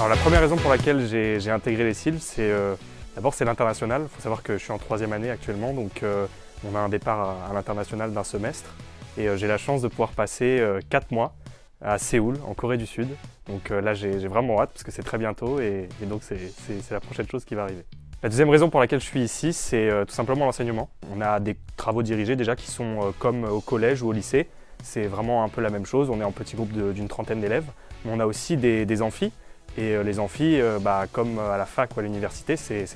Alors la première raison pour laquelle j'ai intégré les Sylves, c'est d'abord c'est l'international. Il faut savoir que je suis en 3e année actuellement, donc on a un départ à l'international d'un semestre. Et j'ai la chance de pouvoir passer 4 mois à Séoul, en Corée du Sud. Donc là j'ai vraiment hâte parce que c'est très bientôt et donc c'est la prochaine chose qui va arriver. La deuxième raison pour laquelle je suis ici, c'est tout simplement l'enseignement. On a des travaux dirigés déjà qui sont comme au collège ou au lycée. C'est vraiment un peu la même chose, on est en petit groupe d'une trentaine d'élèves. Mais on a aussi des amphis. Et les amphis, comme à la fac ou à l'université, c'est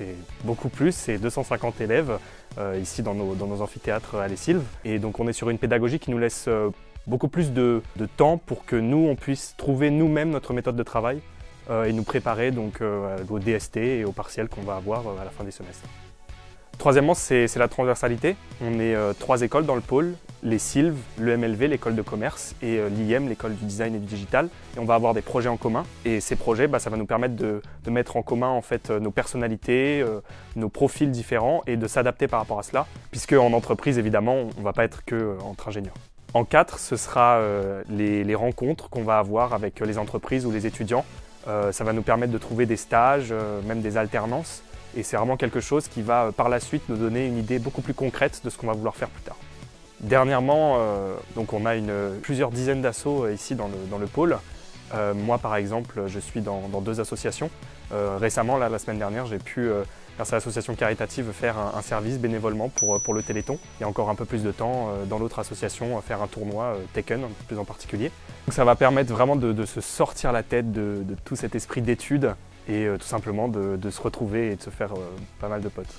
beaucoup plus, c'est 250 élèves ici dans nos amphithéâtres à Les Sylves. Et donc on est sur une pédagogie qui nous laisse beaucoup plus de temps pour que nous, on puisse trouver nous-mêmes notre méthode de travail et nous préparer donc, au DST et au partiel qu'on va avoir à la fin des semestres. Troisièmement, c'est la transversalité. On est 3 écoles dans le pôle, les Sylves, le MLV, l'école de commerce, et l'IM, l'école du design et du digital. Et on va avoir des projets en commun. Et ces projets, ça va nous permettre de mettre en commun en fait, nos personnalités, nos profils différents et de s'adapter par rapport à cela. Puisque en entreprise, évidemment, on ne va pas être que entre ingénieurs. En 4, ce sera les rencontres qu'on va avoir avec les entreprises ou les étudiants. Ça va nous permettre de trouver des stages, même des alternances. Et c'est vraiment quelque chose qui va par la suite nous donner une idée beaucoup plus concrète de ce qu'on va vouloir faire plus tard. Dernièrement, donc on a plusieurs dizaines d'assauts ici dans le pôle. Moi par exemple, je suis dans 2 associations. Récemment, la semaine dernière, j'ai pu, grâce à l'association caritative, faire un service bénévolement pour le Téléthon. Il y a encore un peu plus de temps dans l'autre association, faire un tournoi Tekken, plus en particulier. Donc ça va permettre vraiment de se sortir la tête de tout cet esprit d'études et tout simplement de se retrouver et de se faire pas mal de potes.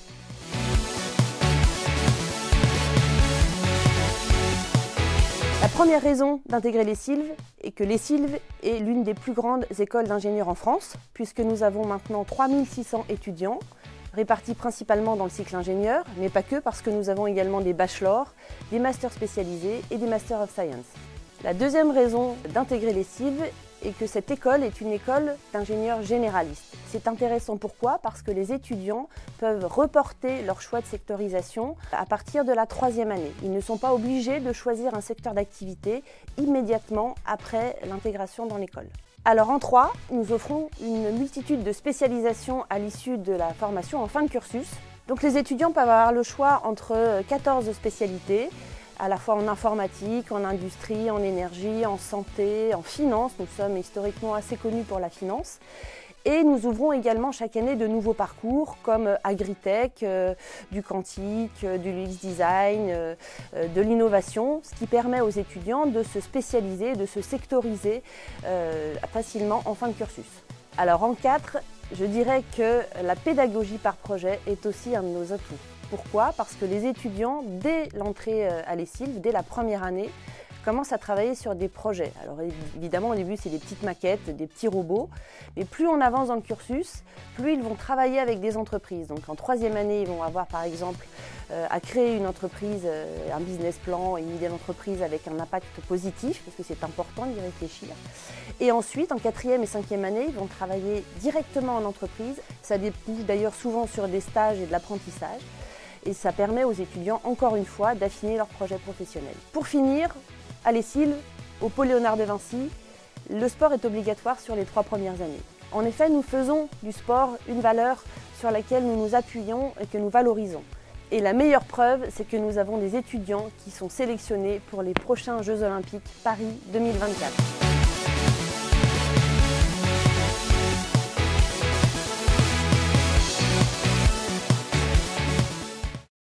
La première raison d'intégrer les Sylves est que les Sylves est l'une des plus grandes écoles d'ingénieurs en France, puisque nous avons maintenant 3600 étudiants, répartis principalement dans le cycle ingénieur, mais pas que, parce que nous avons également des bachelors, des masters spécialisés et des masters of science. La deuxième raison d'intégrer les Sylves est que cette école est une école d'ingénieurs généralistes. C'est intéressant pourquoi? Parce que les étudiants peuvent reporter leur choix de sectorisation à partir de la 3e année. Ils ne sont pas obligés de choisir un secteur d'activité immédiatement après l'intégration dans l'école. Alors en 3, nous offrons une multitude de spécialisations à l'issue de la formation en fin de cursus. Donc les étudiants peuvent avoir le choix entre 14 spécialités, à la fois en informatique, en industrie, en énergie, en santé, en finance. Nous sommes historiquement assez connus pour la finance. Et nous ouvrons également chaque année de nouveaux parcours comme agritech, du quantique, du UX design, de l'innovation, ce qui permet aux étudiants de se spécialiser, de se sectoriser facilement en fin de cursus. Alors en 4, je dirais que la pédagogie par projet est aussi un de nos atouts. Pourquoi? Parce que les étudiants, dès l'entrée à Les Sylves, dès la première année, commencent à travailler sur des projets. Alors évidemment, au début, c'est des petites maquettes, des petits robots, mais plus on avance dans le cursus, plus ils vont travailler avec des entreprises. Donc en 3e année, ils vont avoir par exemple à créer une entreprise, un business plan, une idée d'entreprise avec un impact positif, parce que c'est important d'y réfléchir. Et ensuite, en 4e et 5e année, ils vont travailler directement en entreprise. Ça débouche d'ailleurs souvent sur des stages et de l'apprentissage. Et ça permet aux étudiants, encore une fois, d'affiner leur projet professionnel. Pour finir, à Les Sylves, au pôle Léonard de Vinci, le sport est obligatoire sur les 3 premières années. En effet, nous faisons du sport une valeur sur laquelle nous nous appuyons et que nous valorisons. Et la meilleure preuve, c'est que nous avons des étudiants qui sont sélectionnés pour les prochains Jeux Olympiques Paris 2024.